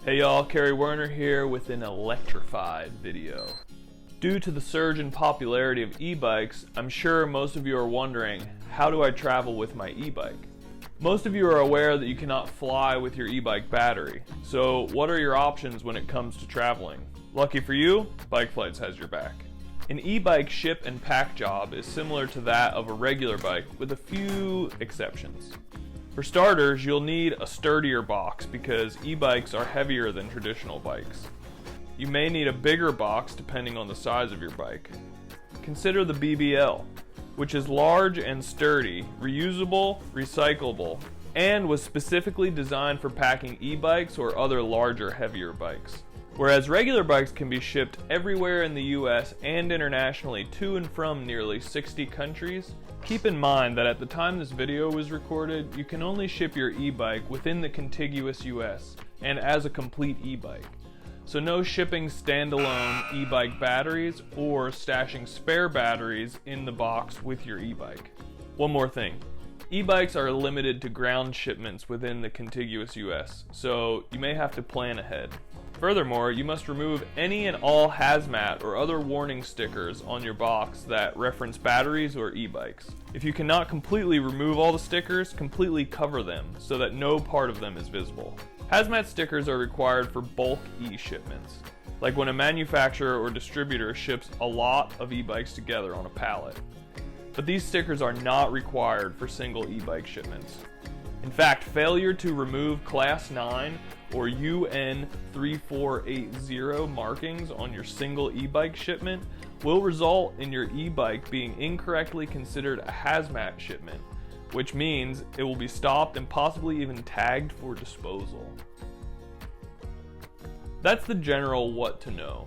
Hey y'all, Kerry Werner here with an electrified video. Due to the surge in popularity of e-bikes, I'm sure most of you are wondering, how do I travel with my e-bike? Most of you are aware that you cannot fly with your e-bike battery, so what are your options when it comes to traveling? Lucky for you, BikeFlights has your back. An e-bike ship and pack job is similar to that of a regular bike with a few exceptions. For starters, you'll need a sturdier box because e-bikes are heavier than traditional bikes. You may need a bigger box depending on the size of your bike. Consider the BBL, which is large and sturdy, reusable, recyclable, and was specifically designed for packing e-bikes or other larger, heavier bikes. Whereas regular bikes can be shipped everywhere in the US and internationally to and from nearly 60 countries, keep in mind that at the time this video was recorded, you can only ship your e-bike within the contiguous US and as a complete e-bike. So no shipping standalone e-bike batteries or stashing spare batteries in the box with your e-bike. One more thing. E-bikes are limited to ground shipments within the contiguous US, so you may have to plan ahead. Furthermore, you must remove any and all hazmat or other warning stickers on your box that reference batteries or e-bikes. If you cannot completely remove all the stickers, completely cover them so that no part of them is visible. Hazmat stickers are required for bulk e-shipments, like when a manufacturer or distributor ships a lot of e-bikes together on a pallet. But these stickers are not required for single e-bike shipments. In fact, failure to remove Class 9 or UN 3480 markings on your single e-bike shipment will result in your e-bike being incorrectly considered a hazmat shipment, which means it will be stopped and possibly even tagged for disposal. That's the general what to know.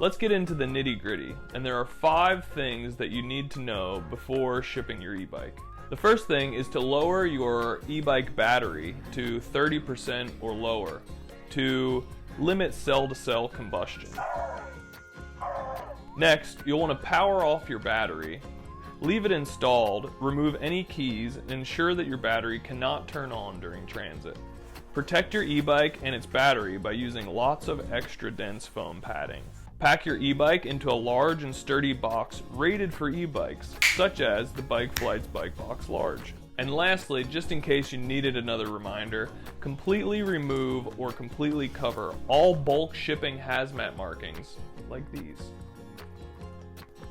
Let's get into the nitty-gritty, and there are 5 things that you need to know before shipping your e-bike. The first thing is to lower your e-bike battery to 30% or lower to limit cell-to-cell combustion. Next, you'll want to power off your battery, leave it installed, remove any keys, and ensure that your battery cannot turn on during transit. Protect your e-bike and its battery by using lots of extra dense foam padding. Pack your e-bike into a large and sturdy box rated for e-bikes, such as the BikeFlights Bike Box Large. And lastly, just in case you needed another reminder, completely remove or completely cover all bulk shipping hazmat markings, like these.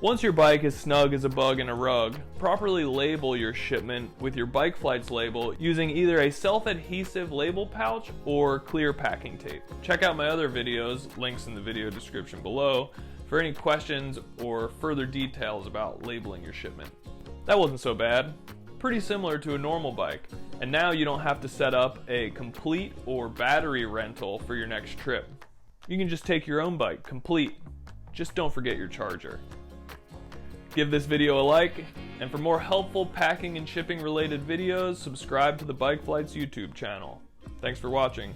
Once your bike is snug as a bug in a rug, properly label your shipment with your BikeFlights label using either a self-adhesive label pouch or clear packing tape. Check out my other videos, links in the video description below, for any questions or further details about labeling your shipment. That wasn't so bad. Pretty similar to a normal bike, and now you don't have to set up a complete or battery rental for your next trip. You can just take your own bike, complete. Just don't forget your charger. Give this video a like, and for more helpful packing and shipping related videos, subscribe to the BikeFlights YouTube channel. Thanks for watching.